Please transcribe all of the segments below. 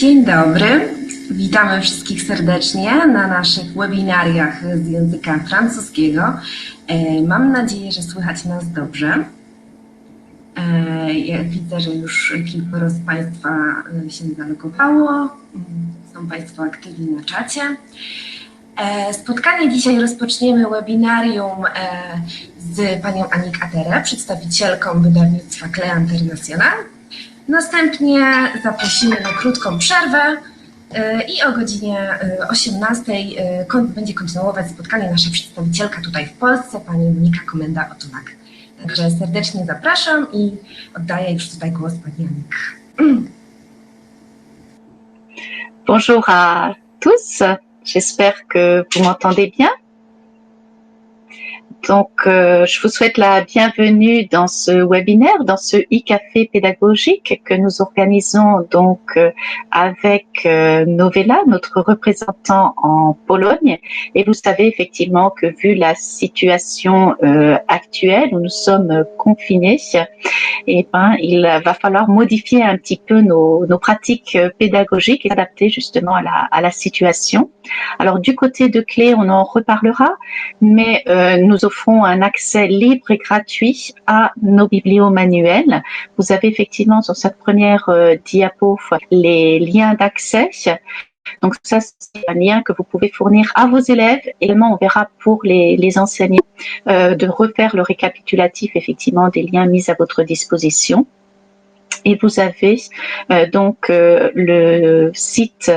Dzień dobry, witamy wszystkich serdecznie na naszych webinariach z języka francuskiego. Mam nadzieję, że słychać nas dobrze. Ja widzę, że już kilkoro z Państwa się zalogowało, są Państwo aktywni na czacie. Spotkanie dzisiaj rozpoczniemy webinarium z panią Annick Atere, przedstawicielką wydawnictwa Clé International. Następnie zaprosimy na krótką przerwę i o godzinie 18 będzie kontynuować spotkanie nasza przedstawicielka tutaj w Polsce, pani Monika Komenda-Otunak. Także serdecznie zapraszam i oddaję już tutaj głos pani Annick. Bonjour à tous, j'espère que vous m'entendez bien. Donc, je vous souhaite la bienvenue dans ce webinaire, dans ce e-café pédagogique que nous organisons donc avec Novella, notre représentant en Pologne. Et vous savez effectivement que vu la situation actuelle où nous sommes confinés, eh ben, il va falloir modifier un petit peu nos pratiques pédagogiques et s'adapter justement à la situation. Alors, du côté de Clé, on en reparlera, mais nous offrons un accès libre et gratuit à nos bibliomanuels. Vous avez effectivement sur cette première diapo les liens d'accès. Donc ça, c'est un lien que vous pouvez fournir à vos élèves. Également, on verra pour les enseignants de refaire le récapitulatif effectivement des liens mis à votre disposition. Et vous avez donc le site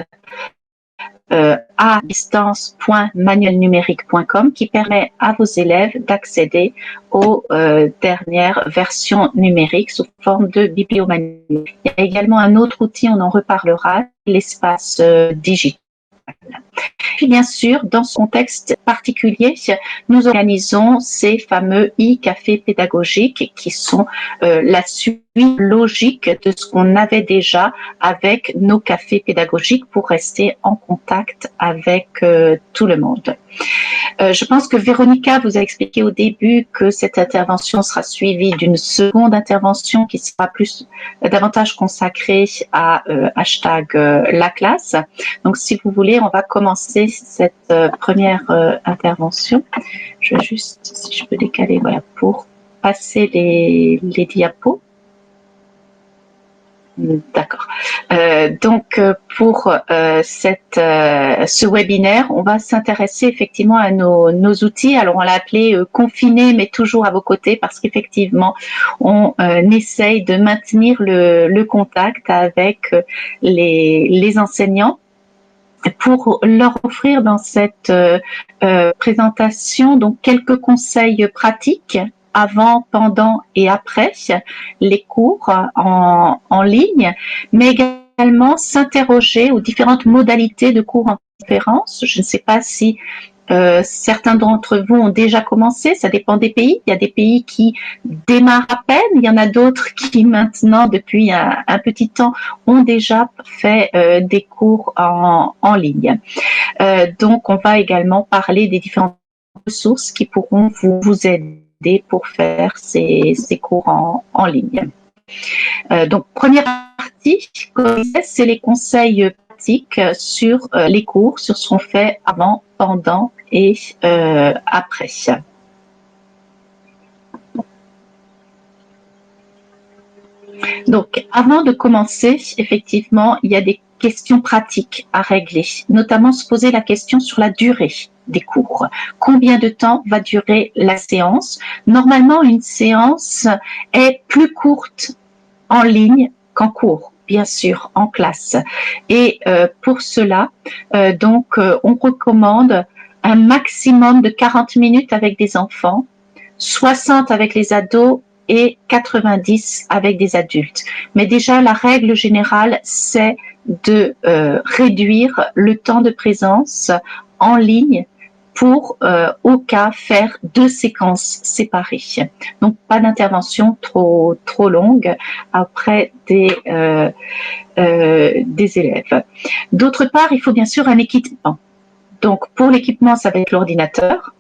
à distance.manuelnumérique.com qui permet à vos élèves d'accéder aux dernières versions numériques sous forme de bibliomanuel. Il y a également un autre outil, on en reparlera, l'espace digital. Puis bien sûr, dans ce contexte particulier, nous organisons ces fameux e-cafés pédagogiques qui sont la suite logique de ce qu'on avait déjà avec nos cafés pédagogiques pour rester en contact avec tout le monde. Je pense que Véronica vous a expliqué au début que cette intervention sera suivie d'une seconde intervention qui sera davantage consacrée à hashtag la classe. Donc si vous voulez, on va commencer cette première intervention. Je vais juste, si je peux décaler, voilà, pour passer les diapos. D'accord. Donc pour ce webinaire, on va s'intéresser effectivement à nos outils. Alors on l'a appelé confiné, mais toujours à vos côtés, parce qu'effectivement on essaye de maintenir le contact avec les enseignants pour leur offrir dans cette présentation donc quelques conseils pratiques avant, pendant et après les cours en ligne, mais également s'interroger aux différentes modalités de cours en conférence. Je ne sais pas si certains d'entre vous ont déjà commencé, ça dépend des pays. Il y a des pays qui démarrent à peine, il y en a d'autres qui maintenant, depuis un petit temps, ont déjà fait des cours en ligne. Donc, on va également parler des différentes ressources qui pourront vous aider pour faire ces cours en ligne. Donc, première partie, c'est les conseils pratiques sur les cours, sur ce qu'on fait avant, pendant et après. Donc, avant de commencer, effectivement, il y a des questions pratiques à régler, notamment se poser la question sur la durée des cours. Combien de temps va durer la séance? Normalement, une séance est plus courte en ligne qu'en cours, bien sûr, en classe. Et pour cela, on recommande un maximum de 40 minutes avec des enfants, 60 avec les ados et 90 avec des adultes. Mais déjà, la règle générale, c'est de réduire le temps de présence en ligne pour, au cas, faire 2 séquences séparées. Donc, pas d'intervention trop longue auprès des élèves. D'autre part, il faut bien sûr un équipement. Donc, pour l'équipement, ça va être l'ordinateur.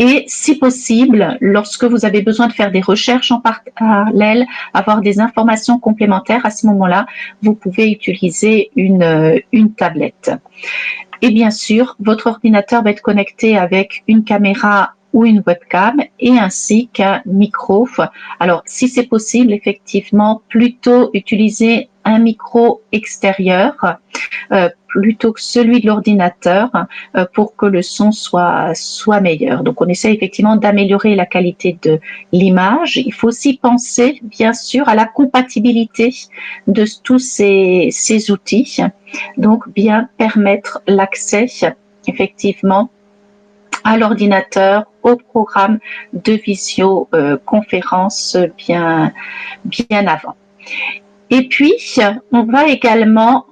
Et si possible, lorsque vous avez besoin de faire des recherches en parallèle, avoir des informations complémentaires, à ce moment-là, vous pouvez utiliser une tablette. Et bien sûr, votre ordinateur va être connecté avec une caméra ou une webcam et ainsi qu'un micro. Alors, si c'est possible, effectivement, plutôt utiliser un micro extérieur plutôt que celui de l'ordinateur pour que le son soit meilleur. Donc, on essaie effectivement d'améliorer la qualité de l'image. Il faut aussi penser, bien sûr, à la compatibilité de tous ces outils. Donc, bien permettre l'accès, effectivement, à l'ordinateur, au programme de visioconférence bien avant. Et puis, on va également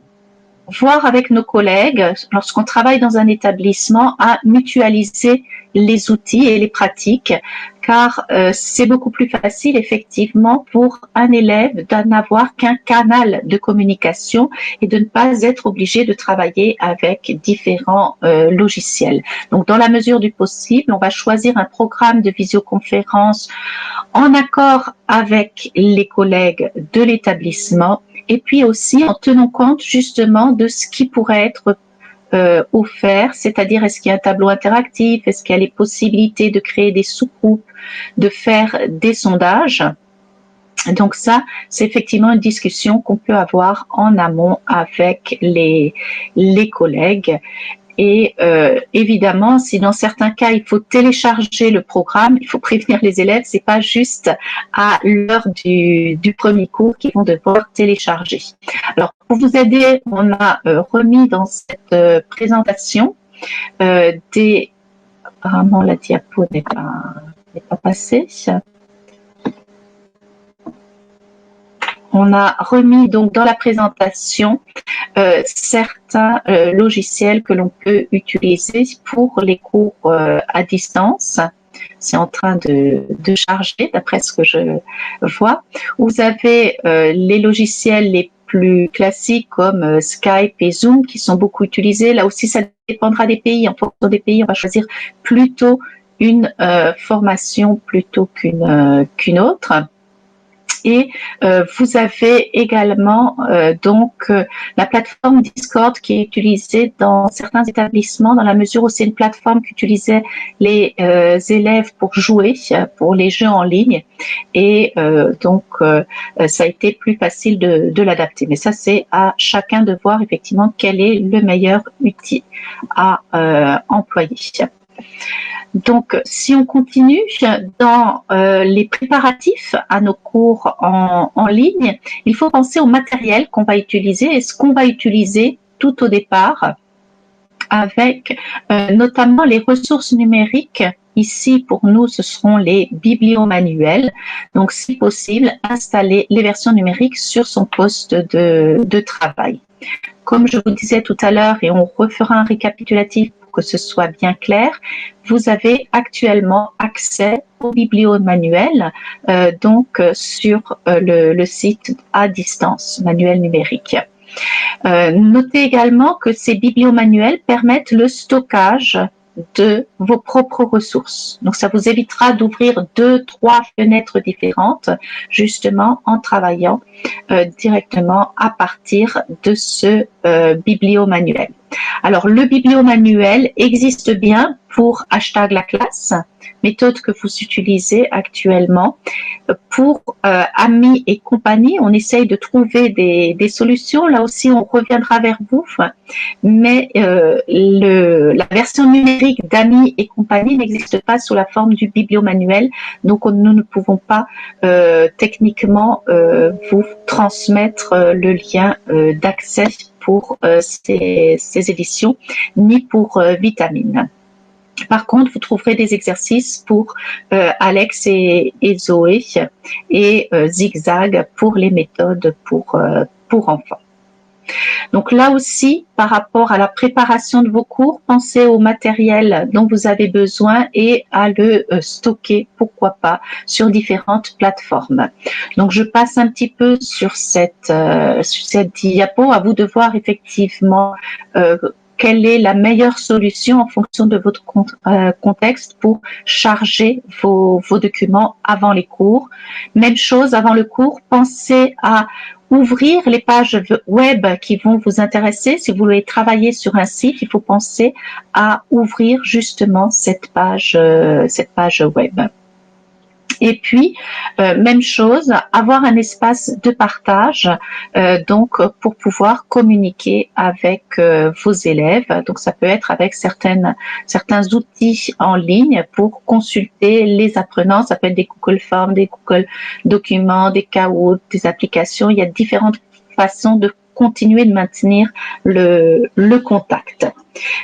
voir avec nos collègues, lorsqu'on travaille dans un établissement, à mutualiser les outils et les pratiques, car c'est beaucoup plus facile effectivement pour un élève d'en avoir qu'un canal de communication et de ne pas être obligé de travailler avec différents logiciels. Donc, dans la mesure du possible, on va choisir un programme de visioconférence en accord avec les collègues de l'établissement et puis aussi en tenant compte justement de ce qui pourrait être offert, c'est-à-dire est-ce qu'il y a un tableau interactif, est-ce qu'il y a les possibilités de créer des sous-groupes, de faire des sondages. Donc ça, c'est effectivement une discussion qu'on peut avoir en amont avec les collègues. Et évidemment, si dans certains cas il faut télécharger le programme, il faut prévenir les élèves, c'est pas juste à l'heure du premier cours qu'ils vont devoir télécharger. Alors pour vous aider, on a remis dans cette présentation apparemment la diapo n'est pas passée. On a remis donc dans la présentation certains logiciels que l'on peut utiliser pour les cours à distance. C'est en train de charger d'après ce que je vois. Vous avez les logiciels les plus classiques comme Skype et Zoom qui sont beaucoup utilisés. Là aussi, ça dépendra des pays. En fonction des pays, on va choisir plutôt une formation plutôt qu'une autre. Et vous avez également la plateforme Discord qui est utilisée dans certains établissements dans la mesure où c'est une plateforme qu'utilisaient les élèves pour jouer, pour les jeux en ligne. Et ça a été plus facile de l'adapter. Mais ça, c'est à chacun de voir effectivement quel est le meilleur outil à employer. Donc, si on continue dans les préparatifs à nos cours en ligne, il faut penser au matériel qu'on va utiliser et ce qu'on va utiliser tout au départ avec notamment les ressources numériques. Ici, pour nous, ce seront les bibliomanuels. Donc, si possible, installer les versions numériques sur son poste de travail. Comme je vous disais tout à l'heure, et on refera un récapitulatif pour que ce soit bien clair, vous avez actuellement accès au bibliomanuel sur le site à distance, manuel numérique. Notez également que ces bibliomanuels permettent le stockage de vos propres ressources. Donc, ça vous évitera d'ouvrir 2-3 fenêtres différentes, justement en travaillant directement à partir de ce bibliomanuel. Alors, le bibliomanuel existe bien pour #LaClasse, méthode que vous utilisez actuellement. Pour amis et compagnie, on essaye de trouver des solutions. Là aussi, on reviendra vers vous. Mais la version numérique d'Amis et compagnie n'existe pas sous la forme du bibliomanuel. Donc, nous ne pouvons pas techniquement vous transmettre le lien d'accès pour ces éditions, ni pour Vitamine. Par contre, vous trouverez des exercices pour Alex et Zoé et Zigzag pour les méthodes pour enfants. Donc là aussi, par rapport à la préparation de vos cours, pensez au matériel dont vous avez besoin et à le stocker, pourquoi pas, sur différentes plateformes. Donc je passe un petit peu sur cette diapo, à vous de voir effectivement quelle est la meilleure solution en fonction de votre contexte pour charger vos documents avant les cours. Même chose, avant le cours, pensez à ouvrir les pages web qui vont vous intéresser. Si vous voulez travailler sur un site, il faut penser à ouvrir justement cette page web. Et puis, même chose, avoir un espace de partage, donc pour pouvoir communiquer avec vos élèves. Donc, ça peut être avec certains outils en ligne pour consulter les apprenants. Ça peut être des Google Forms, des Google Documents, des Kahoot, des applications. Il y a différentes façons de continuer de maintenir le contact.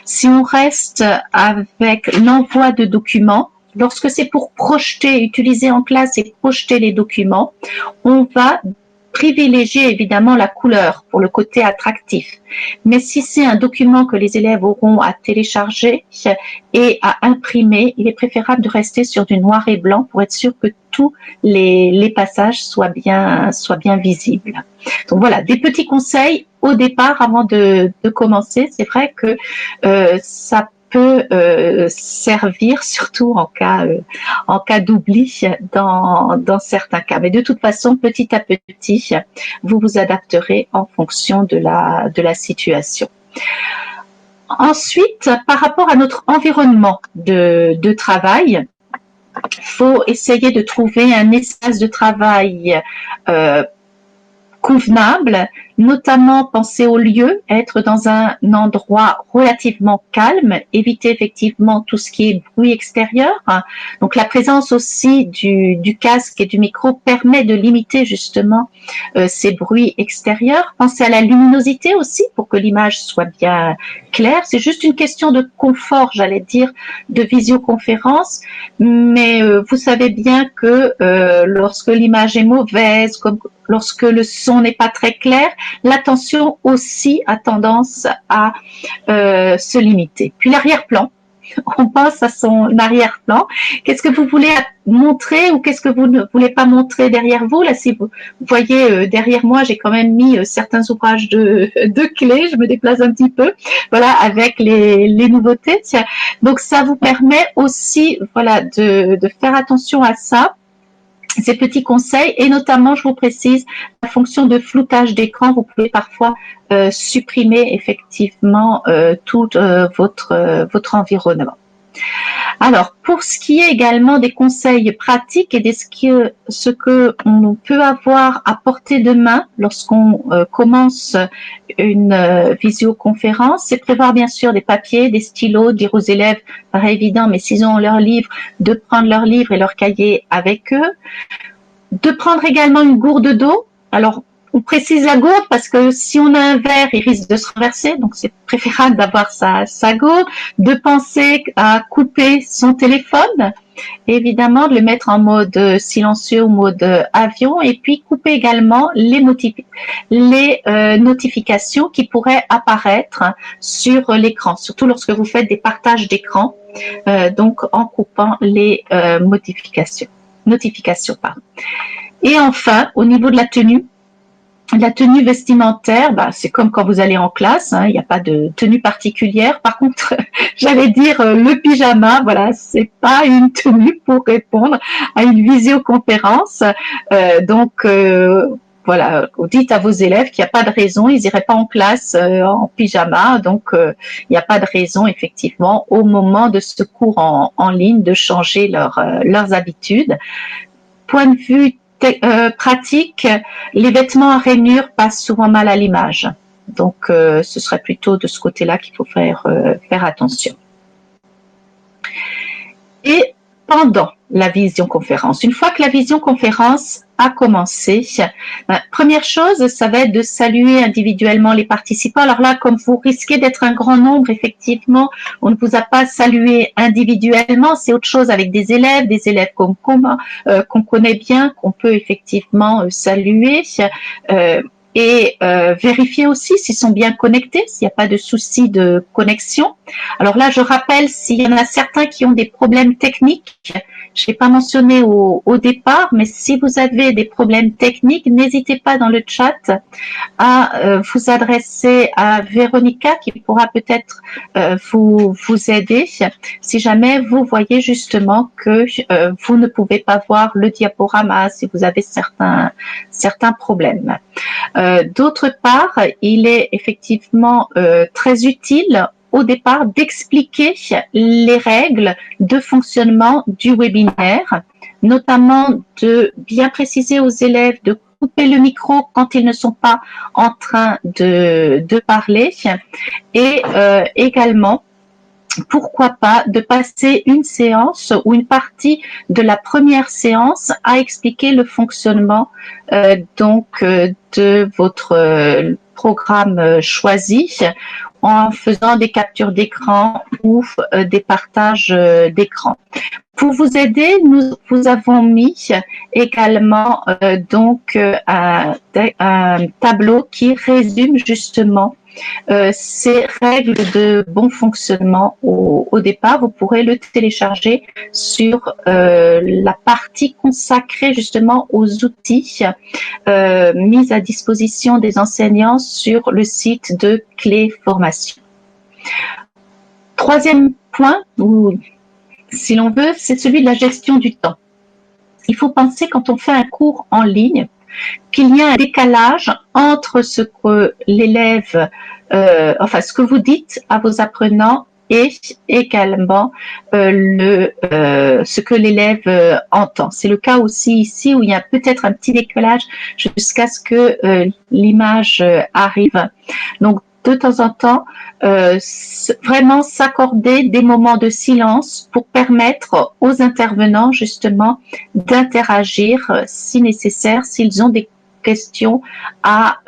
Si on reste avec l'envoi de documents, lorsque c'est pour projeter, utiliser en classe et projeter les documents, on va privilégier évidemment la couleur pour le côté attractif. Mais si c'est un document que les élèves auront à télécharger et à imprimer, il est préférable de rester sur du noir et blanc pour être sûr que tous les passages soient bien visibles. Donc voilà, des petits conseils au départ avant de commencer. C'est vrai que ça peut servir surtout en cas d'oubli dans certains cas. Mais de toute façon, petit à petit, vous vous adapterez en fonction de la situation. Ensuite, par rapport à notre environnement de travail, faut essayer de trouver un espace de travail convenable, notamment penser au lieu, être dans un endroit relativement calme, éviter effectivement tout ce qui est bruit extérieur. Donc la présence aussi du casque et du micro permet de limiter justement ces bruits extérieurs. Pensez à la luminosité aussi pour que l'image soit bien claire. C'est juste une question de confort, j'allais dire, de visioconférence, mais vous savez bien que lorsque l'image est mauvaise, comme lorsque le son n'est pas très clair, l'attention aussi a tendance à se limiter. Puis l'arrière-plan, on pense à son arrière-plan. Qu'est-ce que vous voulez montrer ou qu'est-ce que vous ne voulez pas montrer derrière vous? Là, si vous voyez derrière moi, j'ai quand même mis certains ouvrages de clés. Je me déplace un petit peu, voilà, avec les nouveautés. Donc, ça vous permet aussi, voilà, de faire attention à ça. Ces petits conseils et notamment, je vous précise, la fonction de floutage d'écran, vous pouvez parfois supprimer effectivement tout votre environnement. Alors, pour ce qui est également des conseils pratiques et de ce que on peut avoir à portée de main lorsqu'on commence une visioconférence, c'est prévoir bien sûr des papiers, des stylos, dire aux élèves, paraît évident, mais s'ils ont leur livre, de prendre leur livre et leur cahier avec eux, de prendre également une gourde d'eau. Alors, on précise la gourde parce que si on a un verre, il risque de se renverser, donc c'est préférable d'avoir sa gourde, de penser à couper son téléphone, évidemment de le mettre en mode silencieux ou mode avion, et puis couper également les notifications qui pourraient apparaître sur l'écran, surtout lorsque vous faites des partages d'écran, donc en coupant les notifications. Et enfin, au niveau de la tenue vestimentaire, c'est comme quand vous allez en classe, il n'y a pas de tenue particulière. Par contre, j'allais dire le pyjama, voilà, c'est pas une tenue pour répondre à une visioconférence. Voilà, dites à vos élèves qu'il n'y a pas de raison, ils n'iraient pas en classe en pyjama, donc il n'y a pas de raison effectivement au moment de ce cours en ligne de changer leurs habitudes. Point de vue pratique, les vêtements à rainures passent souvent mal à l'image. Donc, ce serait plutôt de ce côté-là qu'il faut faire attention. Et pendant la visioconférence, une fois que la visioconférence a commencé, première chose, ça va être de saluer individuellement les participants. Alors là, comme vous risquez d'être un grand nombre, effectivement, on ne vous a pas salué individuellement. C'est autre chose avec des élèves qu'on connaît bien, qu'on peut effectivement saluer. et vérifier aussi s'ils sont bien connectés, s'il n'y a pas de souci de connexion. Alors là, je rappelle, s'il y en a certains qui ont des problèmes techniques, je l'ai pas mentionné au départ, mais si vous avez des problèmes techniques, n'hésitez pas dans le chat à vous adresser à Véronica qui pourra peut-être vous aider si jamais vous voyez justement que vous ne pouvez pas voir le diaporama, si vous avez certains problèmes. D'autre part, il est effectivement très utile au départ d'expliquer les règles de fonctionnement du webinaire, notamment de bien préciser aux élèves de couper le micro quand ils ne sont pas en train de parler et également pourquoi pas de passer une séance ou une partie de la première séance à expliquer le fonctionnement de votre programme choisi en faisant des captures d'écran ou des partages d'écran. Pour vous aider, nous vous avons mis également un tableau qui résume justement ces règles de bon fonctionnement au départ. Vous pourrez le télécharger sur la partie consacrée justement aux outils mis à disposition des enseignants sur le site de Clé Formation. Troisième point, si l'on veut, c'est celui de la gestion du temps. Il faut penser quand on fait un cours en ligne qu'il y a un décalage entre ce que l'élève, ce que vous dites à vos apprenants et également ce que l'élève entend. C'est le cas aussi ici où il y a peut-être un petit décalage jusqu'à ce que l'image arrive. Donc, de temps en temps, vraiment s'accorder des moments de silence pour permettre aux intervenants justement d'interagir si nécessaire, s'ils ont des questions à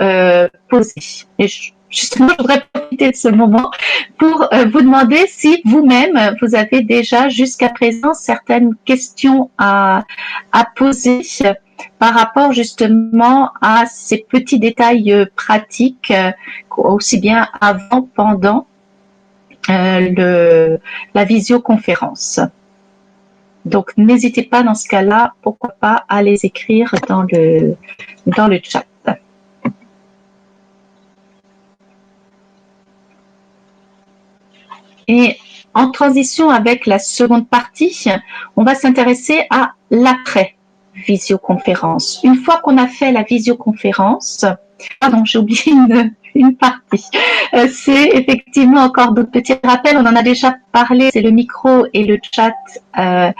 poser. Et justement, je voudrais profiter de ce moment pour vous demander si vous-même, vous avez déjà jusqu'à présent certaines questions à poser par rapport justement à ces petits détails pratiques, aussi bien avant, pendant la visioconférence. Donc, n'hésitez pas dans ce cas-là, pourquoi pas, à les écrire dans le chat. Et en transition avec la seconde partie, on va s'intéresser à l'après-visioconférence. Une fois qu'on a fait la visioconférence, pardon, j'ai oublié une partie. C'est effectivement encore d'autres petits rappels. On en a déjà parlé. C'est le micro et le chat à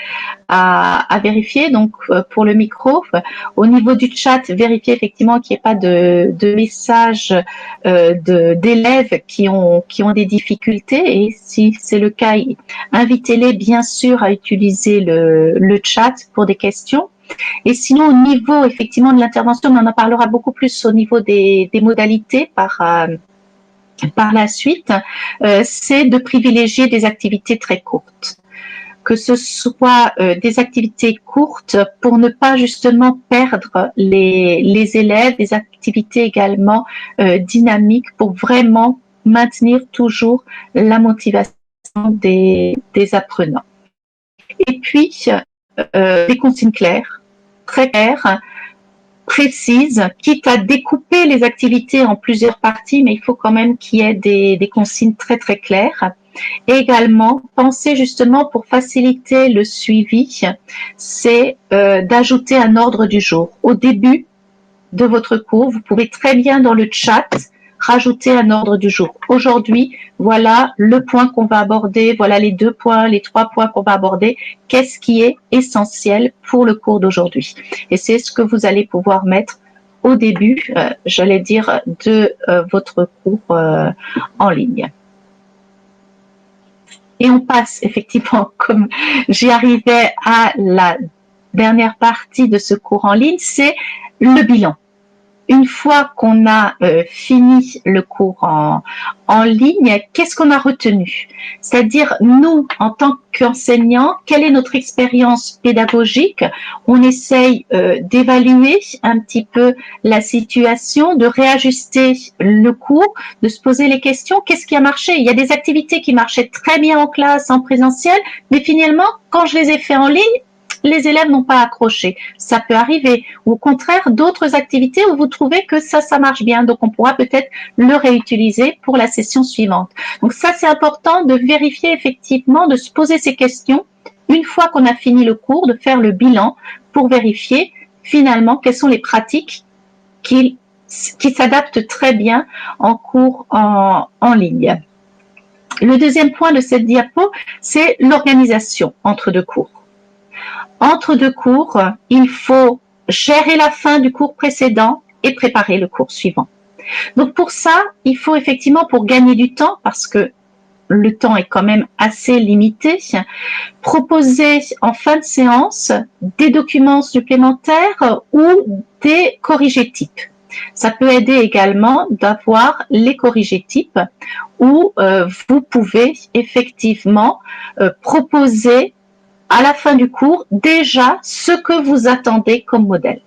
vérifier. Donc, pour le micro, au niveau du chat, vérifiez effectivement qu'il n'y ait pas de messages d'élèves qui ont des difficultés. Et si c'est le cas, invitez-les bien sûr à utiliser le chat pour des questions. Et sinon, au niveau effectivement de l'intervention, on en parlera beaucoup plus au niveau des modalités par la suite, c'est de privilégier des activités très courtes. Que ce soit des activités courtes pour ne pas justement perdre les élèves, des activités également dynamiques pour vraiment maintenir toujours la motivation des apprenants. Et puis, des consignes claires, très claires, précises, quitte à découper les activités en plusieurs parties, mais il faut quand même qu'il y ait des consignes très très claires. Et également, penser justement pour faciliter le suivi, c'est d'ajouter un ordre du jour. Au début de votre cours, vous pouvez très bien dans le chat rajouter un ordre du jour. Aujourd'hui, voilà le point qu'on va aborder, voilà les 2 points, les 3 points qu'on va aborder. Qu'est-ce qui est essentiel pour le cours d'aujourd'hui? Et c'est ce que vous allez pouvoir mettre au début, j'allais dire, de votre cours en ligne. Et on passe effectivement, comme j'y arrivais à la dernière partie de ce cours en ligne, c'est le bilan. une fois qu'on a fini le cours en ligne, qu'est-ce qu'on a retenu? C'est-à-dire, nous, en tant qu'enseignants, quelle est notre expérience pédagogique? On essaye d'évaluer un petit peu la situation, de réajuster le cours, de se poser les questions. Qu'est-ce qui a marché? Il y a des activités qui marchaient très bien en classe, en présentiel, mais finalement, quand je les ai fait en ligne, les élèves n'ont pas accroché. Ça peut arriver. Ou au contraire, d'autres activités où vous trouvez que ça marche bien. Donc, on pourra peut-être le réutiliser pour la session suivante. Donc, ça, c'est important de vérifier effectivement, de se poser ces questions une fois qu'on a fini le cours, de faire le bilan pour vérifier finalement quelles sont les pratiques qui s'adaptent très bien en cours en ligne. Le deuxième point de cette diapo, c'est l'organisation entre deux cours. Entre deux cours, il faut gérer la fin du cours précédent et préparer le cours suivant. Donc pour ça, il faut effectivement, pour gagner du temps, parce que le temps est quand même assez limité, proposer en fin de séance des documents supplémentaires ou des corrigés-types. Ça peut aider également d'avoir les corrigés-types où vous pouvez effectivement proposer à la fin du cours déjà ce que vous attendez comme modèle.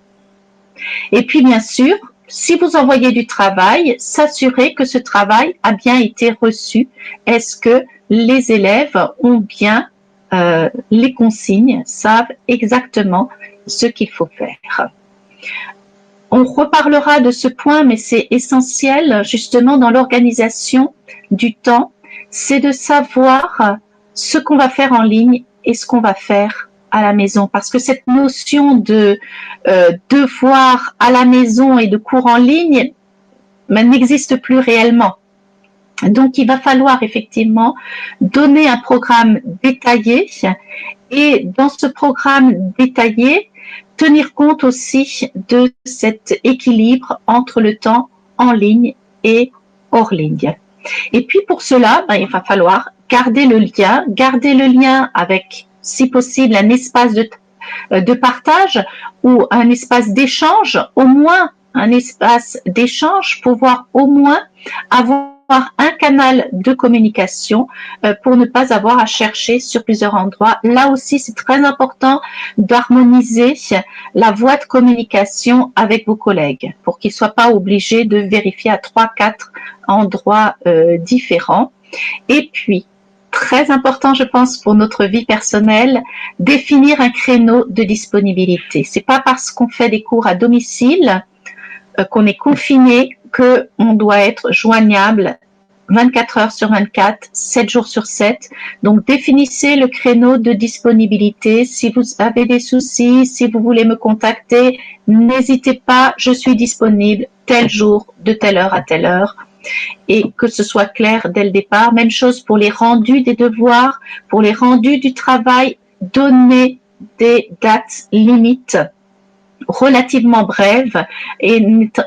Et puis bien sûr, si vous envoyez du travail, s'assurer que ce travail a bien été reçu. Est-ce que les élèves ont bien les consignes, savent exactement ce qu'il faut faire? On reparlera de ce point, mais c'est essentiel justement dans l'organisation du temps, c'est de savoir ce qu'on va faire en ligne et ce qu'on va faire à la maison, parce que cette notion de devoir à la maison et de cours en ligne n'existe plus réellement. Donc, il va falloir effectivement donner un programme détaillé et dans ce programme détaillé, tenir compte aussi de cet équilibre entre le temps en ligne et hors ligne. Et puis pour cela, il va falloir garder le lien avec, si possible, un espace de partage ou un espace d'échange, au moins un espace d'échange, pouvoir au moins avoir un canal de communication pour ne pas avoir à chercher sur plusieurs endroits. Là aussi, c'est très important d'harmoniser la voie de communication avec vos collègues pour qu'ils ne soient pas obligés de vérifier à 3-4 endroits différents. Et puis, très important, je pense, pour notre vie personnelle, définir un créneau de disponibilité. C'est pas parce qu'on fait des cours à domicile qu'on est confiné qu'on doit être joignable 24 heures sur 24, 7 jours sur 7. Donc, définissez le créneau de disponibilité. Si vous avez des soucis, si vous voulez me contacter, n'hésitez pas, je suis disponible tel jour, de telle heure à telle heure. Et que ce soit clair dès le départ. Même chose pour les rendus des devoirs, pour les rendus du travail, donnez des dates limites relativement brèves et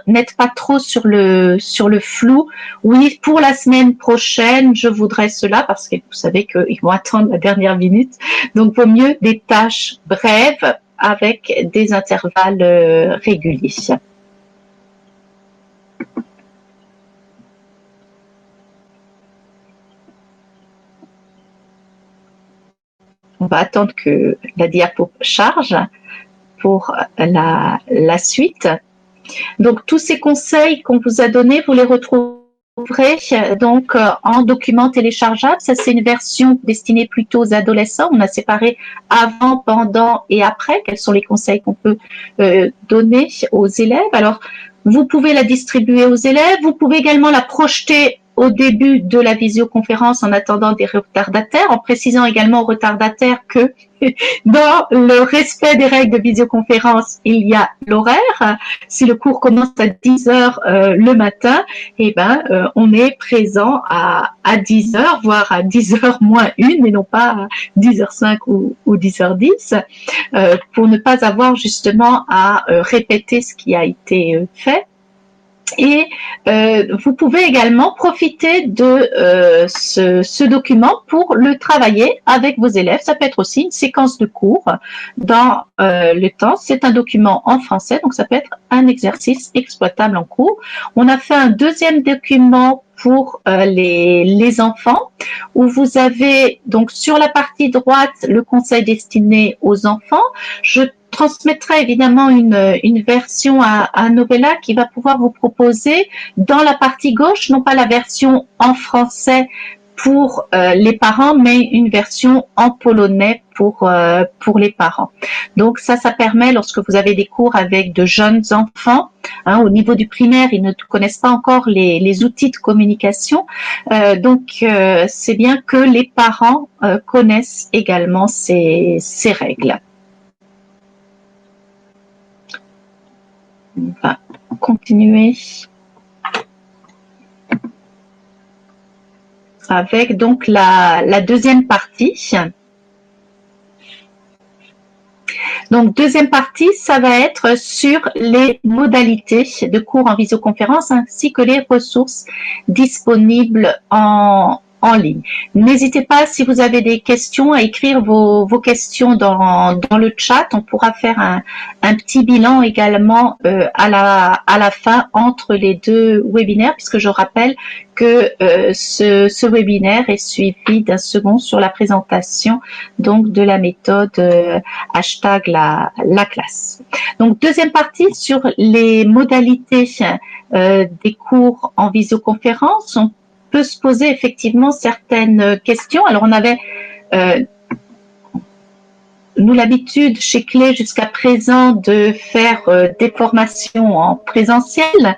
n'êtes pas trop sur le flou. Oui, pour la semaine prochaine, je voudrais cela parce que vous savez qu'ils vont attendre la dernière minute. Donc, vaut mieux des tâches brèves avec des intervalles réguliers. On va attendre que la diapo charge pour la suite. Donc, tous ces conseils qu'on vous a donnés, vous les retrouverez donc en document téléchargeable. Ça, c'est une version destinée plutôt aux adolescents. On a séparé avant, pendant et après. Quels sont les conseils qu'on peut donner aux élèves? Alors, vous pouvez la distribuer aux élèves. Vous pouvez également la projeter au début de la visioconférence en attendant des retardataires, en précisant également aux retardataires que dans le respect des règles de visioconférence, il y a l'horaire. Si le cours commence à 10 heures le matin, on est présent à 10 heures, voire à 10 heures moins une, et non pas à 10h05 ou 10h10, pour ne pas avoir justement à répéter ce qui a été fait. Et vous pouvez également profiter de ce document pour le travailler avec vos élèves. Ça peut être aussi une séquence de cours dans le temps. C'est un document en français, donc ça peut être un exercice exploitable en cours. On a fait un deuxième document pour les enfants, où vous avez donc sur la partie droite le conseil destiné aux enfants. Je transmettrai évidemment une version à Novella qui va pouvoir vous proposer dans la partie gauche, non pas la version en français pour les parents, mais une version en polonais pour les parents. Donc ça permet, lorsque vous avez des cours avec de jeunes enfants, au niveau du primaire, ils ne connaissent pas encore les outils de communication, donc c'est bien que les parents connaissent également ces règles. On va continuer avec donc la deuxième partie. Donc, deuxième partie, ça va être sur les modalités de cours en visioconférence ainsi que les ressources disponibles en ligne. N'hésitez pas, si vous avez des questions, à écrire vos questions dans le chat. On pourra faire un petit bilan également à la fin entre les deux webinaires, puisque je rappelle que ce webinaire est suivi d'un second sur la présentation donc de la méthode hashtag la classe. Donc deuxième partie sur les modalités des cours en visioconférence. On peut se poser effectivement certaines questions. Alors on avait nous l'habitude chez Clé jusqu'à présent de faire des formations en présentiel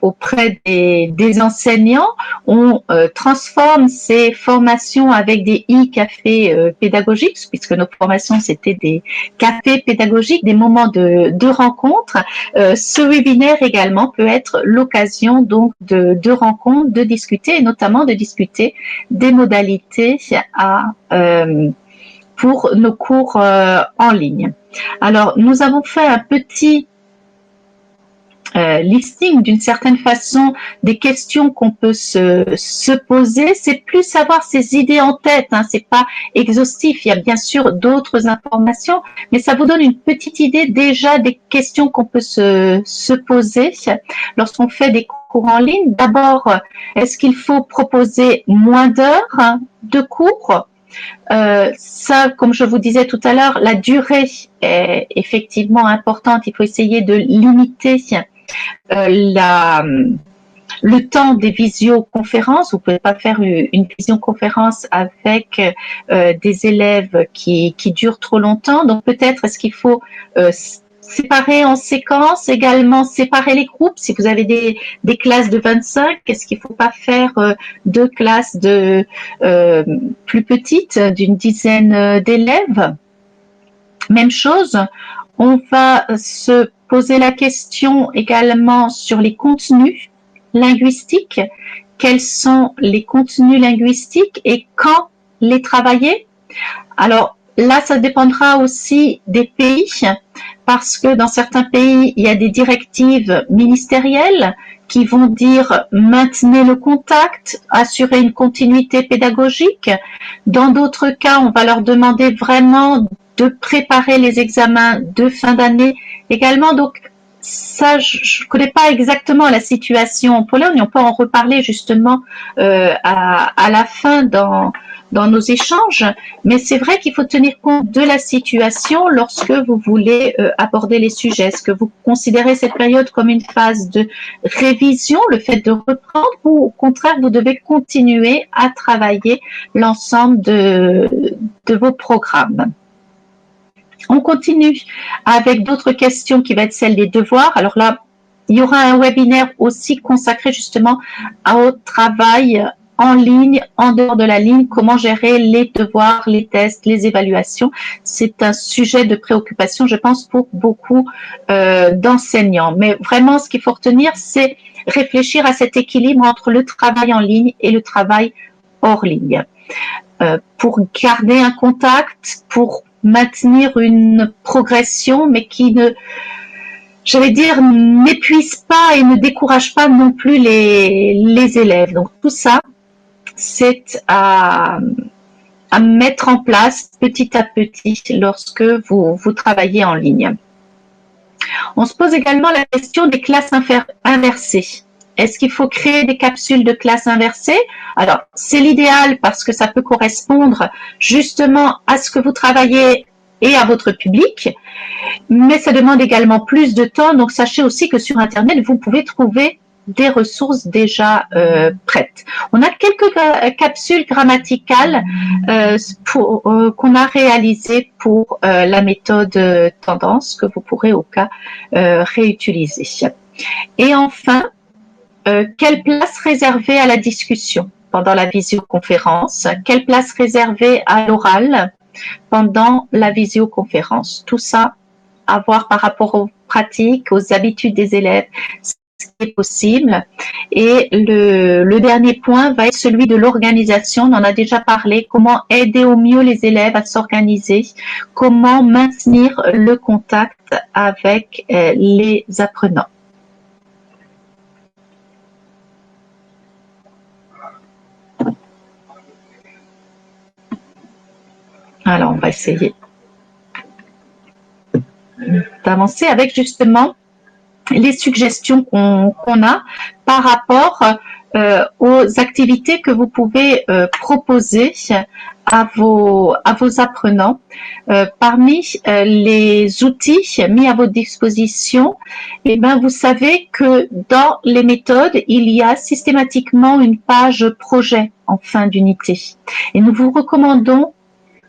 auprès des enseignants. On transforme ces formations avec des e-cafés pédagogiques, puisque nos formations c'était des cafés pédagogiques, des moments de rencontre. Ce webinaire également peut être l'occasion donc de rencontres, de discuter, et notamment de discuter des modalités pour nos cours en ligne. Alors, nous avons fait un petit listing d'une certaine façon des questions qu'on peut se poser. C'est plus avoir ses idées en tête, c'est pas exhaustif. Il y a bien sûr d'autres informations, mais ça vous donne une petite idée déjà des questions qu'on peut se poser lorsqu'on fait des cours en ligne. D'abord, est-ce qu'il faut proposer moins d'heures de cours? Ça, comme je vous disais tout à l'heure, la durée est effectivement importante. Il faut essayer de limiter le temps des visioconférences. Vous ne pouvez pas faire une visioconférence avec des élèves qui durent trop longtemps. Donc peut-être est-ce qu'il faut séparer en séquences, également séparer les groupes. Si vous avez des classes de 25, est-ce qu'il ne faut pas faire deux classes plus petites, d'une dizaine d'élèves? Même chose, on va se poser la question également sur les contenus linguistiques. Quels sont les contenus linguistiques et quand les travailler? Alors là, ça dépendra aussi des pays, parce que dans certains pays, il y a des directives ministérielles qui vont dire maintenez le contact, assurez une continuité pédagogique. Dans d'autres cas, on va leur demander vraiment de préparer les examens de fin d'année également. Donc ça, je ne connais pas exactement la situation en Pologne. On peut en reparler justement à la fin dans nos échanges. Mais c'est vrai qu'il faut tenir compte de la situation lorsque vous voulez aborder les sujets. Est-ce que vous considérez cette période comme une phase de révision, le fait de reprendre, ou au contraire, vous devez continuer à travailler l'ensemble de vos programmes? On continue avec d'autres questions qui va être celle des devoirs. Alors là, il y aura un webinaire aussi consacré justement au travail en ligne, en dehors de la ligne, comment gérer les devoirs, les tests, les évaluations. C'est un sujet de préoccupation, je pense, pour beaucoup d'enseignants. Mais vraiment, ce qu'il faut retenir, c'est réfléchir à cet équilibre entre le travail en ligne et le travail hors ligne. Pour garder un contact, pour maintenir une progression, mais qui j'allais dire, n'épuise pas et ne décourage pas non plus les élèves. Donc tout ça, c'est à mettre en place petit à petit lorsque vous travaillez en ligne. On se pose également la question des classes inversées. Est-ce qu'il faut créer des capsules de classe inversées? Alors, c'est l'idéal parce que ça peut correspondre justement à ce que vous travaillez et à votre public, mais ça demande également plus de temps. Donc, sachez aussi que sur Internet, vous pouvez trouver des ressources déjà prêtes. On a quelques capsules grammaticales qu'on a réalisées pour la méthode tendance que vous pourrez au cas réutiliser. Et enfin, quelle place réserver à la discussion pendant la visioconférence? Quelle place réserver à l'oral pendant la visioconférence? Tout ça à voir par rapport aux pratiques, aux habitudes des élèves, ce qui est possible. Et le dernier point va être celui de l'organisation. On en a déjà parlé. Comment aider au mieux les élèves à s'organiser? Comment maintenir le contact avec les apprenants? Alors, on va essayer d'avancer avec justement les suggestions qu'on a par rapport aux activités que vous pouvez proposer à vos apprenants. Parmi les outils mis à votre disposition, eh ben, vous savez que dans les méthodes, il y a systématiquement une page projet en fin d'unité. Et nous vous recommandons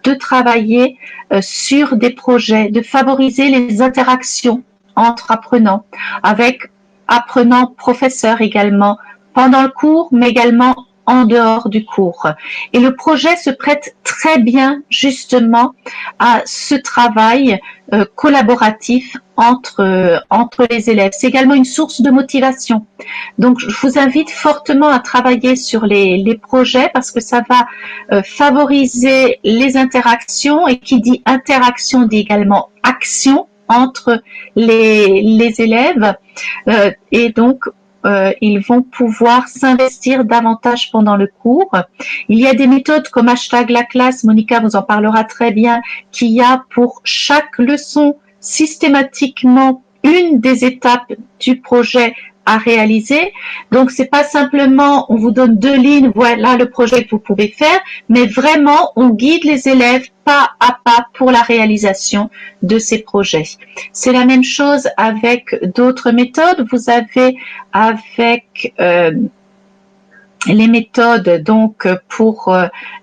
de travailler sur des projets, de favoriser les interactions entre apprenants, avec apprenants, professeurs également, pendant le cours, mais également en dehors du cours. Et le projet se prête très bien justement à ce travail collaboratif entre les élèves. C'est également une source de motivation. Donc, je vous invite fortement à travailler sur les projets parce que ça va favoriser les interactions, et qui dit interaction dit également action entre les élèves, et donc ils vont pouvoir s'investir davantage pendant le cours. Il y a des méthodes comme #LaClasse, Monica vous en parlera très bien, qui a pour chaque leçon systématiquement une des étapes du projet à réaliser. Donc, c'est pas simplement on vous donne 2 lignes, voilà le projet que vous pouvez faire, mais vraiment on guide les élèves pas à pas pour la réalisation de ces projets. C'est la même chose avec d'autres méthodes. Vous avez avec les méthodes donc pour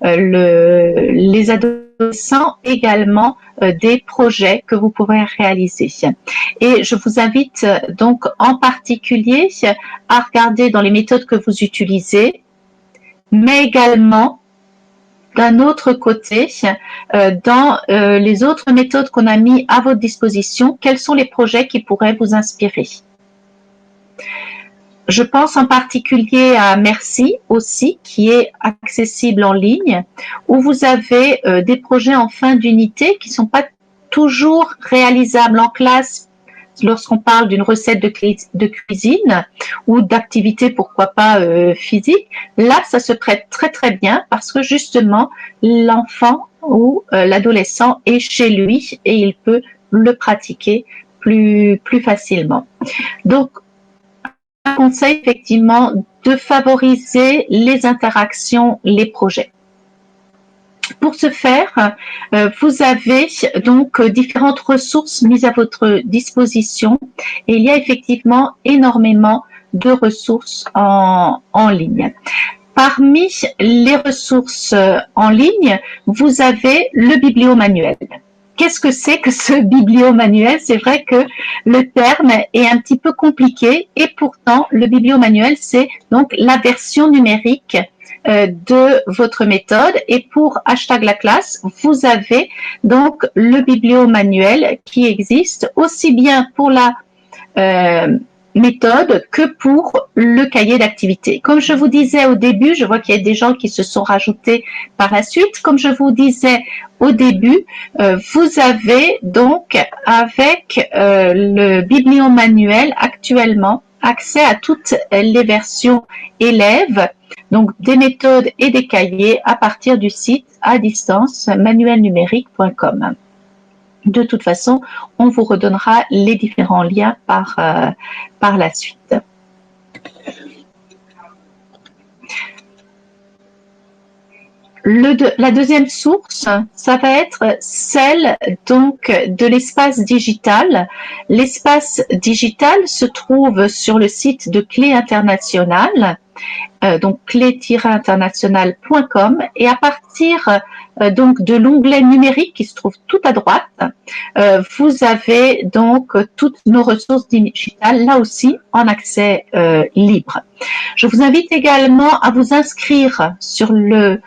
les adolescents également des projets que vous pourrez réaliser. Et je vous invite donc en particulier à regarder dans les méthodes que vous utilisez, mais également d'un autre côté, dans les autres méthodes qu'on a mis à votre disposition, quels sont les projets qui pourraient vous inspirer. Je pense en particulier à Merci aussi, qui est accessible en ligne, où vous avez des projets en fin d'unité qui ne sont pas toujours réalisables en classe lorsqu'on parle d'une recette de cuisine ou d'activité, pourquoi pas physique. Là, ça se prête très très bien parce que justement, l'enfant ou l'adolescent est chez lui et il peut le pratiquer plus facilement. Donc, un conseil effectivement de favoriser les interactions, les projets. Pour ce faire, vous avez donc différentes ressources mises à votre disposition et il y a effectivement énormément de ressources en ligne. Parmi les ressources en ligne, vous avez le bibliomanuel. Qu'est-ce que c'est que ce bibliomanuel? C'est vrai que le terme est un petit peu compliqué et pourtant le bibliomanuel, c'est donc la version numérique de votre méthode. Et pour #LaClasse, vous avez donc le bibliomanuel qui existe aussi bien pour la méthode que pour le cahier d'activité. Comme je vous disais au début, je vois qu'il y a des gens qui se sont rajoutés par la suite. Comme je vous disais au début, vous avez donc avec le bibliomanuel actuellement accès à toutes les versions élèves, donc des méthodes et des cahiers à partir du site à distance manuelnumérique.com. De toute façon, on vous redonnera les différents liens par la suite. La deuxième source, ça va être celle donc de l'espace digital. L'espace digital se trouve sur le site de Clé Internationale, donc clé-international.com, et à partir donc de l'onglet numérique qui se trouve tout à droite, vous avez donc toutes nos ressources digitales, là aussi en accès libre. Je vous invite également à vous inscrire sur le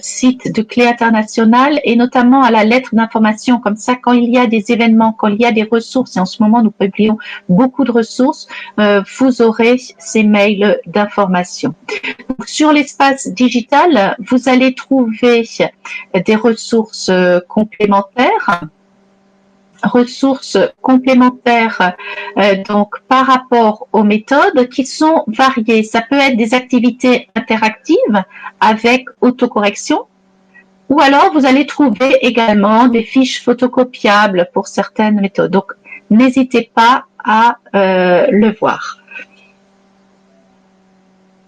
site de Clé Internationale et notamment à la lettre d'information. Comme ça, quand il y a des événements, quand il y a des ressources, et en ce moment nous publions beaucoup de ressources, vous aurez ces mails d'information. Sur l'espace digital, vous allez trouver des ressources complémentaires. Donc par rapport aux méthodes qui sont variées. Ça peut être des activités interactives avec autocorrection, ou alors vous allez trouver également des fiches photocopiables pour certaines méthodes. Donc n'hésitez pas à le voir.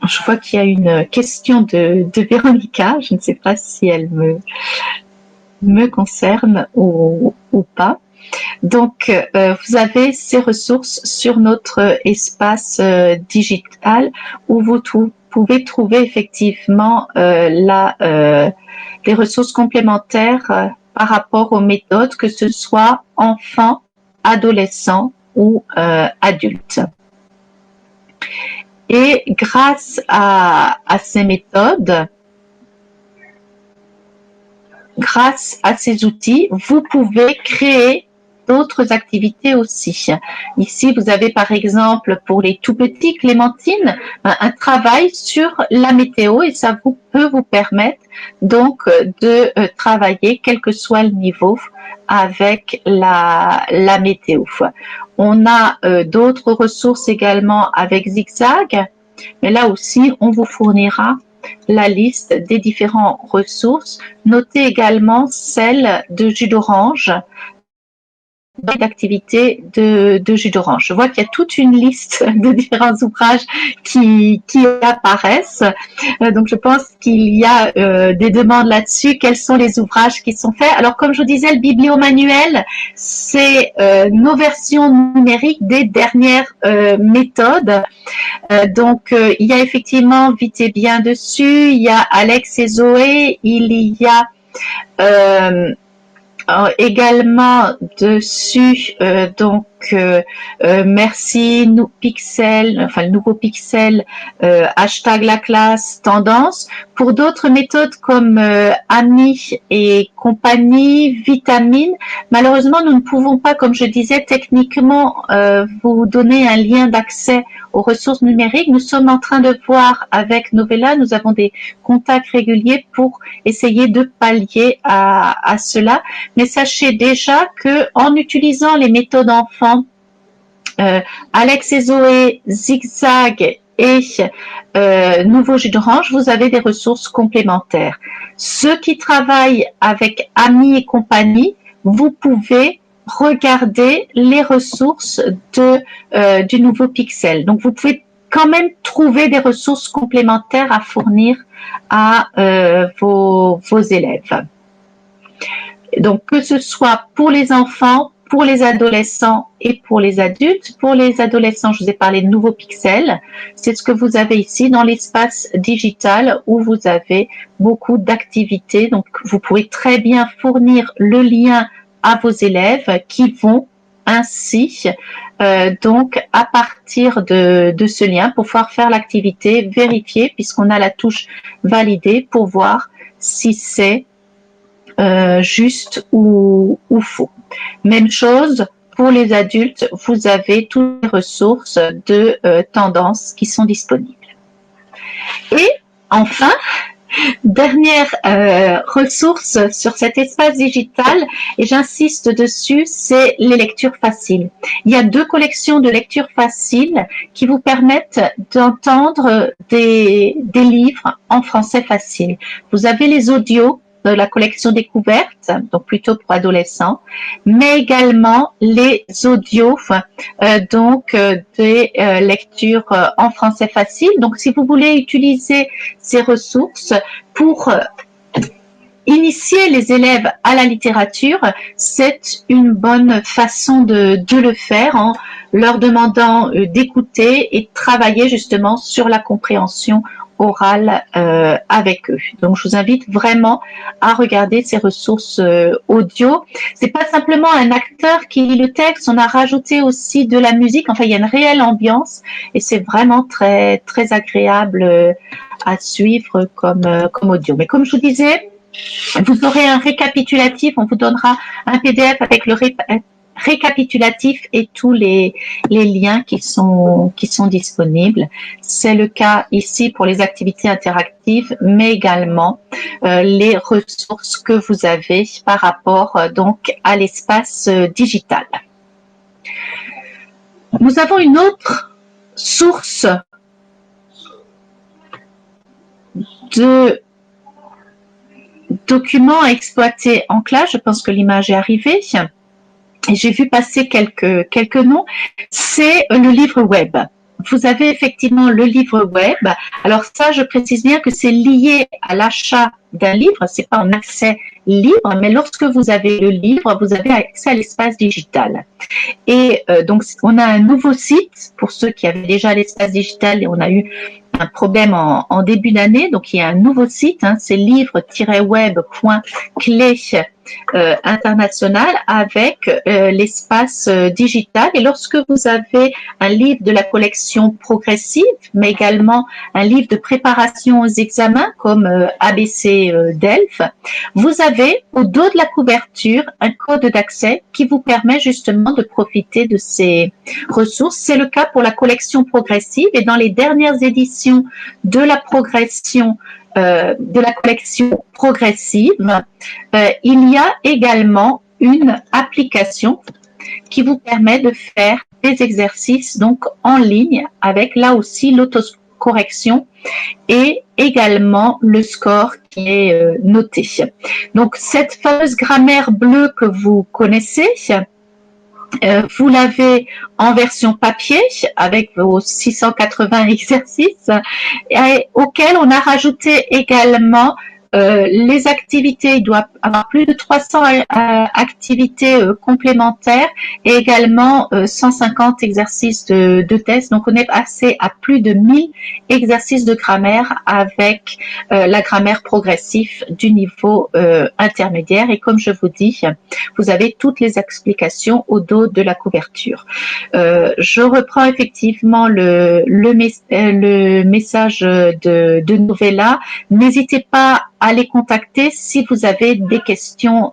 Je vois qu'il y a une question de Véronica, je ne sais pas si elle me concerne ou pas. Donc, vous avez ces ressources sur notre espace digital où vous pouvez trouver effectivement les ressources complémentaires par rapport aux méthodes, que ce soit enfants, adolescents ou adultes. Et grâce à ces méthodes, grâce à ces outils, vous pouvez créer d'autres activités aussi. Ici, vous avez par exemple pour les tout petits, Clémentine, un travail sur la météo et ça peut vous permettre donc de travailler quel que soit le niveau avec la météo. On a d'autres ressources également avec Zigzag, mais là aussi, on vous fournira la liste des différentes ressources. Notez également celle de Jus d'orange, d'activités de Jus d'orange. Je vois qu'il y a toute une liste de différents ouvrages qui apparaissent. Donc, je pense qu'il y a des demandes là-dessus. Quels sont les ouvrages qui sont faits? Alors, comme je vous disais, le bibliomanuel, c'est nos versions numériques des dernières méthodes. Donc, il y a effectivement Vite et Bien dessus. Il y a Alex et Zoé. Il y a également dessus merci nous Pixel, enfin le nouveau Pixel, hashtag la classe tendance. Pour d'autres méthodes comme Ami et compagnie, Vitamine, malheureusement nous ne pouvons pas, comme je disais, techniquement vous donner un lien d'accès aux ressources numériques. Nous sommes en train de voir avec Novella, nous avons des contacts réguliers pour essayer de pallier à cela. Mais sachez déjà que en utilisant les méthodes enfants, Alex et Zoé, Zigzag et Nouveau Jus d'orange, vous avez des ressources complémentaires. Ceux qui travaillent avec Amis et compagnie, vous pouvez regarder les ressources du nouveau Pixel. Donc, vous pouvez quand même trouver des ressources complémentaires à fournir à vos élèves. Donc, que ce soit pour les enfants, pour les adolescents et pour les adultes. Pour les adolescents, je vous ai parlé de Nouveau Pixel. C'est ce que vous avez ici dans l'espace digital où vous avez beaucoup d'activités. Donc, vous pouvez très bien fournir le lien à vos élèves qui vont ainsi, donc, à partir de ce lien, pour pouvoir faire l'activité, vérifier, puisqu'on a la touche valider pour voir si c'est juste ou faux. Même chose pour les adultes, vous avez toutes les ressources de tendance qui sont disponibles. Et enfin, dernière ressource sur cet espace digital, et j'insiste dessus, c'est les lectures faciles. Il y a 2 collections de lectures faciles qui vous permettent d'entendre des livres en français facile. Vous avez les audios de la collection découverte, donc plutôt pour adolescents, mais également les audios des lectures en français facile. Donc, si vous voulez utiliser ces ressources pour initier les élèves à la littérature, c'est une bonne façon de le faire en leur demandant d'écouter et de travailler justement sur la compréhension orale avec eux. Donc, je vous invite vraiment à regarder ces ressources audio. C'est pas simplement un acteur qui lit le texte, on a rajouté aussi de la musique. Enfin, il y a une réelle ambiance et c'est vraiment très très agréable à suivre comme audio. Mais comme je vous disais, vous aurez un récapitulatif. On vous donnera un PDF avec le récapitulatif et tous les liens qui sont disponibles. C'est le cas ici pour les activités interactives, mais également les ressources que vous avez par rapport donc à l'espace digital. Nous avons une autre source de documents à exploiter en classe. Je pense que l'image est arrivée. Et j'ai vu passer quelques noms, c'est le livre web. Vous avez effectivement le livre web. Alors ça, je précise bien que c'est lié à l'achat d'un livre, c'est pas en accès libre, mais lorsque vous avez le livre, vous avez accès à l'espace digital. Et donc, on a un nouveau site pour ceux qui avaient déjà l'espace digital et on a eu un problème en début d'année. Donc, il y a un nouveau site, c'est livre-web.clé international avec l'espace digital. Et lorsque vous avez un livre de la collection progressive, mais également un livre de préparation aux examens comme ABC DELF, vous avez au dos de la couverture un code d'accès qui vous permet justement de profiter de ces ressources. C'est le cas pour la collection progressive et dans les dernières éditions de la progression de la collection progressive, il y a également une application qui vous permet de faire des exercices donc en ligne avec là aussi l'autocorrection et également le score qui est noté. Donc cette fameuse grammaire bleue que vous connaissez, vous l'avez en version papier avec vos 680 exercices auxquels on a rajouté également les activités. Il doit avoir plus de 300 activités complémentaires et également 150 exercices de tests. Donc, on est passé à plus de 1000 exercices de grammaire avec la grammaire progressive du niveau intermédiaire. Et comme je vous dis, vous avez toutes les explications au dos de la couverture. Je reprends effectivement le message de Novella. N'hésitez pas à les contacter si vous avez des questions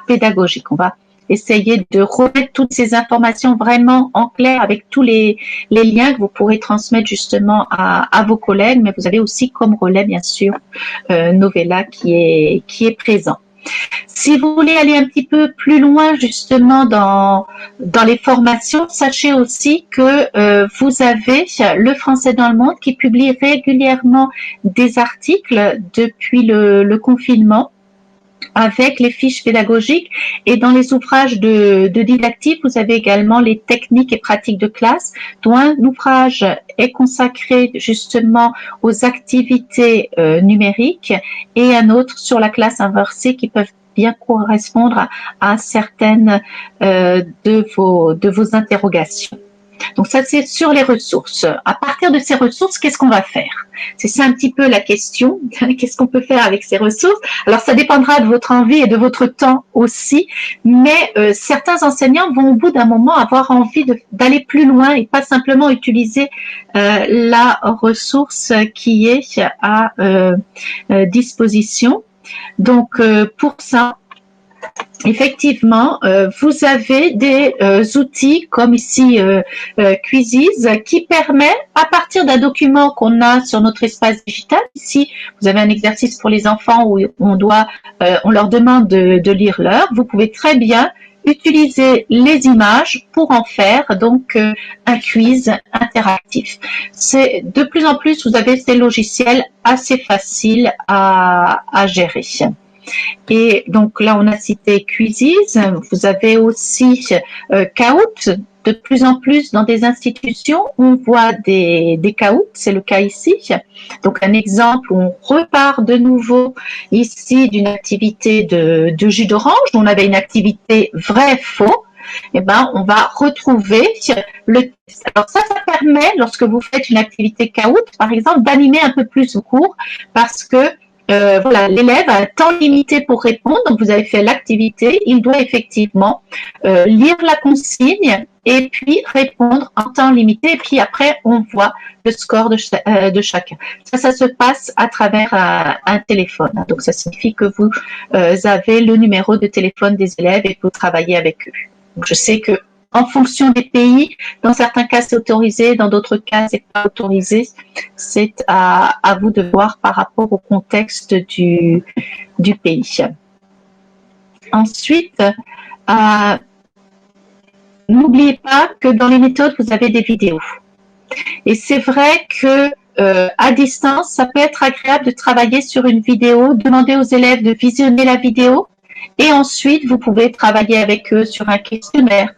pédagogiques. On va essayer de remettre toutes ces informations vraiment en clair avec tous les liens que vous pourrez transmettre justement à vos collègues, mais vous avez aussi comme relais bien sûr Novella qui est présent. Si vous voulez aller un petit peu plus loin justement dans les formations, sachez aussi que vous avez le Français dans le monde qui publie régulièrement des articles depuis le confinement avec les fiches pédagogiques et dans les ouvrages de didactique, vous avez également les techniques et pratiques de classe dont un ouvrage est consacré justement aux activités numériques et un autre sur la classe inversée qui peuvent bien correspondre à certaines de vos interrogations. Donc ça, c'est sur les ressources. À partir de ces ressources, qu'est-ce qu'on va faire? C'est ça un petit peu la question. Qu'est-ce qu'on peut faire avec ces ressources? Alors, ça dépendra de votre envie et de votre temps aussi, mais certains enseignants vont au bout d'un moment avoir envie d'aller plus loin et pas simplement utiliser la ressource qui est à disposition. Donc, pour ça, effectivement, vous avez des outils comme ici Quizzes qui permet, à partir d'un document qu'on a sur notre espace digital, ici vous avez un exercice pour les enfants où on leur demande de lire l'heure, vous pouvez très bien utiliser les images pour en faire donc un quiz interactif. C'est de plus en plus, vous avez ces logiciels assez faciles à gérer. Et donc là, on a cité Quizzes. Vous avez aussi Kahoot. De plus en plus, dans des institutions, on voit des Kahoot. C'est le cas ici. Donc, un exemple où on repart de nouveau ici d'une activité de jus d'orange. On avait une activité vrai-faux. Eh ben, on va retrouver le test. Alors ça permet, lorsque vous faites une activité Kahoot, par exemple, d'animer un peu plus le cours parce que voilà, l'élève a un temps limité pour répondre. Donc, vous avez fait l'activité. Il doit effectivement lire la consigne et puis répondre en temps limité. Et puis après, on voit le score de chacun. Ça se passe à travers un téléphone. Donc, ça signifie que vous avez le numéro de téléphone des élèves et que vous travaillez avec eux. Donc, je sais que en fonction des pays, dans certains cas c'est autorisé, dans d'autres cas c'est pas autorisé. C'est à vous de voir par rapport au contexte du pays. Ensuite, n'oubliez pas que dans les méthodes vous avez des vidéos. Et c'est vrai que à distance, ça peut être agréable de travailler sur une vidéo, demander aux élèves de visionner la vidéo et ensuite vous pouvez travailler avec eux sur un questionnaire.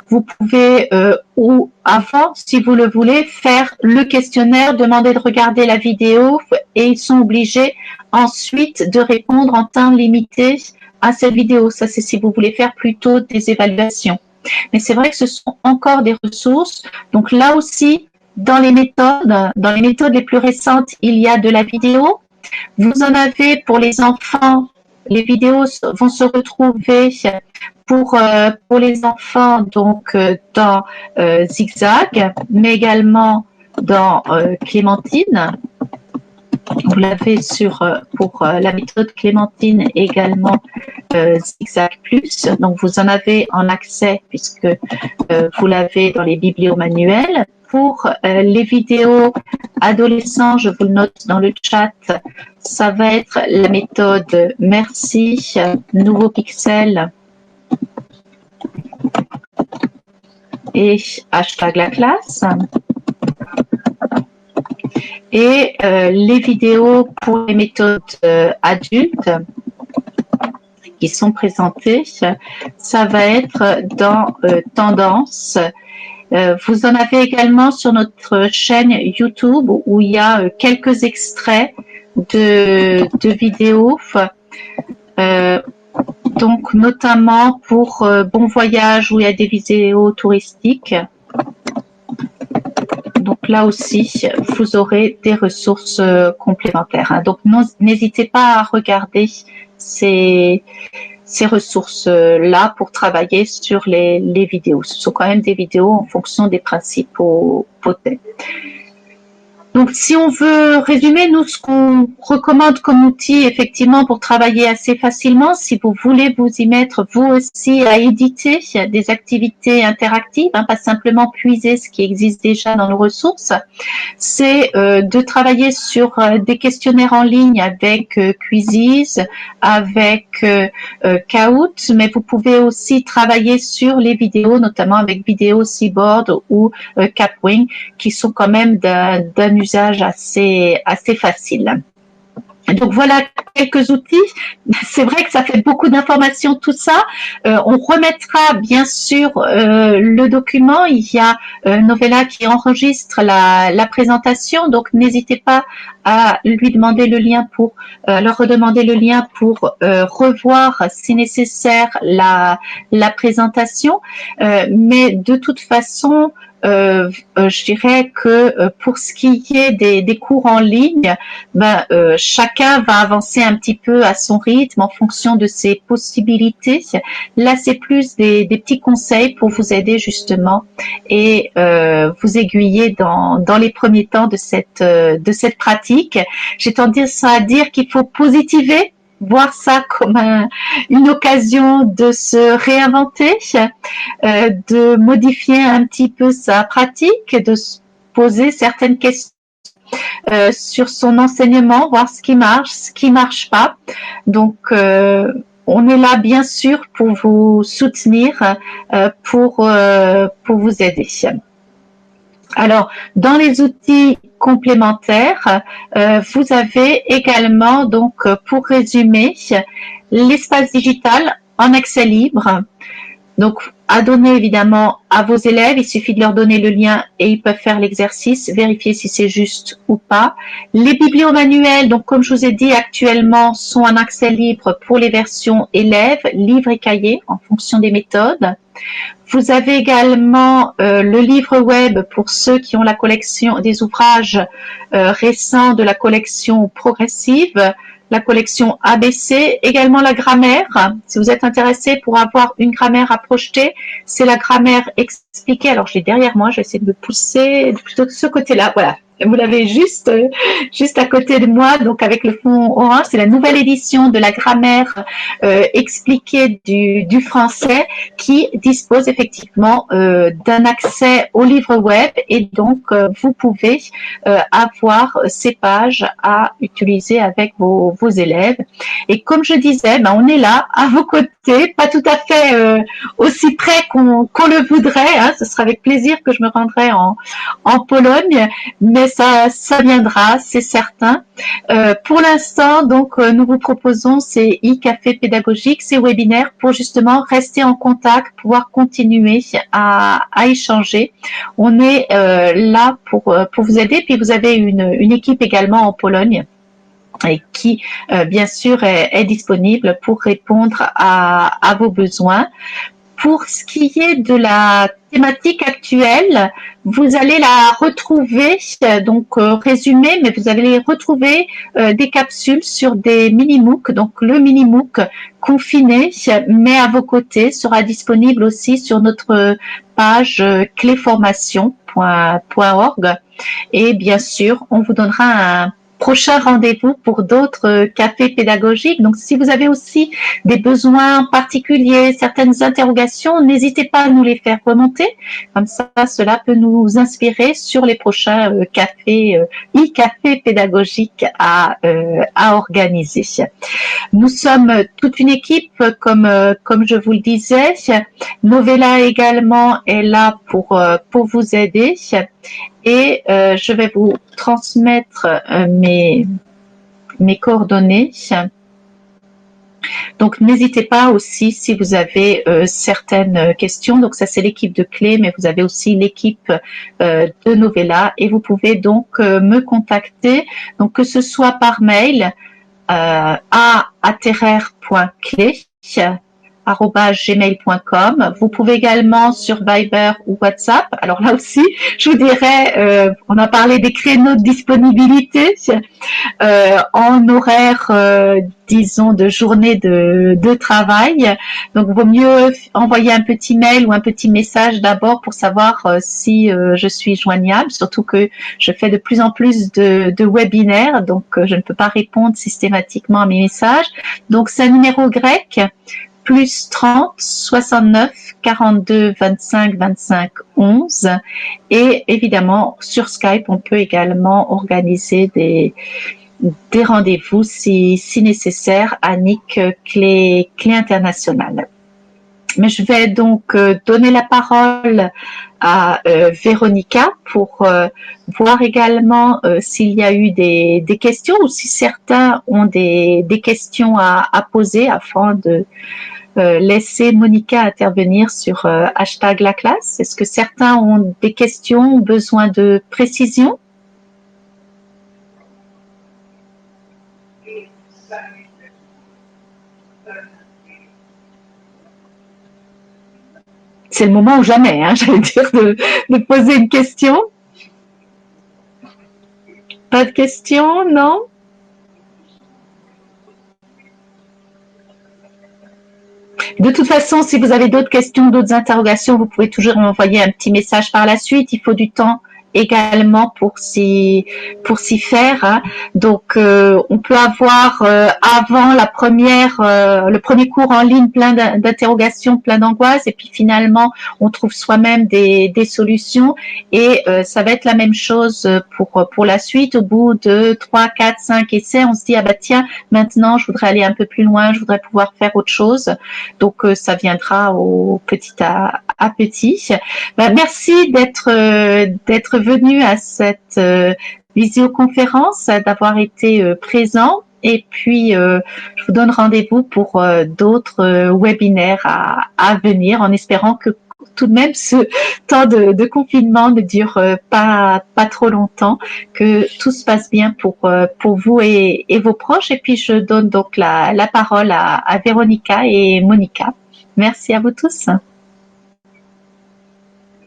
Vous pouvez, ou avant, si vous le voulez, faire le questionnaire, demander de regarder la vidéo et ils sont obligés ensuite de répondre en temps limité à cette vidéo. Ça, c'est si vous voulez faire plutôt des évaluations. Mais c'est vrai que ce sont encore des ressources. Donc là aussi, dans les méthodes les plus récentes, il y a de la vidéo. Vous en avez pour les enfants. Les vidéos vont se retrouver pour les enfants donc dans Zigzag, mais également dans Clémentine. Vous l'avez pour la méthode Clémentine également Zigzag Plus. Donc vous en avez en accès puisque vous l'avez dans les bibliomanuels. Pour les vidéos adolescents, je vous le note dans le chat, ça va être la méthode Merci, Nouveau Pixel et hashtag la classe. Et les vidéos pour les méthodes adultes qui sont présentées, ça va être dans Tendance. Vous en avez également sur notre chaîne YouTube où il y a quelques extraits de vidéos, donc notamment pour Bon Voyage où il y a des vidéos touristiques. Donc là aussi, vous aurez des ressources complémentaires. Donc n'hésitez pas à regarder ces ressources-là pour travailler sur les vidéos. Ce sont quand même des vidéos en fonction des principaux thèmes. Donc, si on veut résumer, nous, ce qu'on recommande comme outil, effectivement, pour travailler assez facilement, si vous voulez vous y mettre, vous aussi, à éditer des activités interactives, pas simplement puiser ce qui existe déjà dans nos ressources, c'est de travailler sur des questionnaires en ligne avec Quizzes, avec Kahoot, mais vous pouvez aussi travailler sur les vidéos, notamment avec Vidéo Seaboard ou Capwing, qui sont quand même d'un usage assez facile. Donc voilà quelques outils. C'est vrai que ça fait beaucoup d'informations tout ça. On remettra bien sûr le document. Il y a Novella qui enregistre la présentation, donc n'hésitez pas à lui demander le lien leur redemander le lien pour revoir si nécessaire la présentation. Mais de toute façon, je dirais que pour ce qui est des cours en ligne, chacun va avancer un petit peu à son rythme en fonction de ses possibilités. Là, c'est plus des petits conseils pour vous aider justement et vous aiguiller dans les premiers temps de cette pratique. J'ai tendance à dire qu'il faut positiver voir ça comme une occasion de se réinventer, de modifier un petit peu sa pratique, de se poser certaines questions sur son enseignement, voir ce qui marche pas. Donc, on est là bien sûr pour vous soutenir, pour vous aider. Alors, dans les outils complémentaires, vous avez également, donc, pour résumer, l'espace digital en accès libre. Donc, à donner évidemment à vos élèves, il suffit de leur donner le lien et ils peuvent faire l'exercice, vérifier si c'est juste ou pas. Les bibliomanuels, donc comme je vous ai dit actuellement, sont en accès libre pour les versions élèves, livres et cahiers en fonction des méthodes. Vous avez également le livre web pour ceux qui ont la collection des ouvrages récents de la collection progressive, la collection ABC, également la grammaire. Si vous êtes intéressé pour avoir une grammaire à projeter, c'est la grammaire expliquée. Alors, je l'ai derrière moi, je vais essayer de me pousser plutôt de ce côté-là. Voilà. Vous l'avez juste à côté de moi, donc avec le fond orange. C'est la nouvelle édition de la grammaire expliquée du français qui dispose effectivement d'un accès au livre web et donc vous pouvez avoir ces pages à utiliser avec vos élèves. Et comme je disais, on est là à vos côtés, pas tout à fait aussi près qu'on le voudrait. Hein. Ce sera avec plaisir que je me rendrai en Pologne, mais ça viendra, c'est certain. Pour l'instant, donc, nous vous proposons ces e-cafés pédagogiques, ces webinaires pour justement rester en contact, pouvoir continuer à échanger. On est là pour vous aider. Puis vous avez une équipe également en Pologne et qui, bien sûr, est disponible pour répondre à vos besoins. Pour ce qui est de la thématique actuelle, vous allez la retrouver, donc résumée, mais vous allez retrouver des capsules sur des mini-MOOC. Donc le mini-MOOC confiné, mais à vos côtés, sera disponible aussi sur notre page cléformation.org. Et bien sûr, on vous donnera un prochain rendez-vous pour d'autres cafés pédagogiques. Donc, si vous avez aussi des besoins particuliers, certaines interrogations, n'hésitez pas à nous les faire remonter. Comme ça, cela peut nous inspirer sur les prochains cafés, e-cafés pédagogiques à organiser. Nous sommes toute une équipe, comme je vous le disais. Novella également est là pour vous aider. Et je vais vous transmettre mes coordonnées. Donc, n'hésitez pas aussi si vous avez certaines questions. Donc, ça, c'est l'équipe de Clé, mais vous avez aussi l'équipe de Novella. Et vous pouvez donc me contacter, donc que ce soit par mail à atterrer.clé @gmail.com. Vous pouvez également sur Viber ou WhatsApp. Alors là aussi, je vous dirais, on a parlé des créneaux de disponibilité en horaire, disons, de journée de travail. Donc, vaut mieux envoyer un petit mail ou un petit message d'abord pour savoir si je suis joignable. Surtout que je fais de plus en plus de webinaires, donc je ne peux pas répondre systématiquement à mes messages. Donc, c'est un numéro grec. Plus 30 69 42 25 25 11 et évidemment sur Skype on peut également organiser des rendez-vous si nécessaire à Nick Clé International. Mais je vais donc donner la parole à Véronica pour voir également s'il y a eu des questions ou si certains ont des questions à poser afin de laisser Monica intervenir sur hashtag la classe. Est-ce que certains ont des questions ou besoin de précision? C'est le moment ou jamais, hein, j'allais dire, de poser une question. Pas de questions, non? De toute façon, si vous avez d'autres questions, d'autres interrogations, vous pouvez toujours m'envoyer un petit message par la suite. Il faut du temps également pour s'y faire. Hein. Donc, on peut avoir avant le premier cours en ligne plein d'interrogations, plein d'angoisses, et puis finalement, on trouve soi-même des solutions. Et ça va être la même chose pour la suite. Au bout de 3, 4, 5 essais, on se dit ah bah tiens, maintenant je voudrais aller un peu plus loin, je voudrais pouvoir faire autre chose. Donc ça viendra au petit à petit. Ben, merci d'être venu à cette visioconférence, d'avoir été présent. Et puis, je vous donne rendez-vous pour d'autres webinaires à venir, en espérant que tout de même ce temps de confinement ne dure pas trop longtemps, que tout se passe bien pour vous et vos proches. Et puis, je donne donc la parole à Véronica et Monica. Merci à vous tous.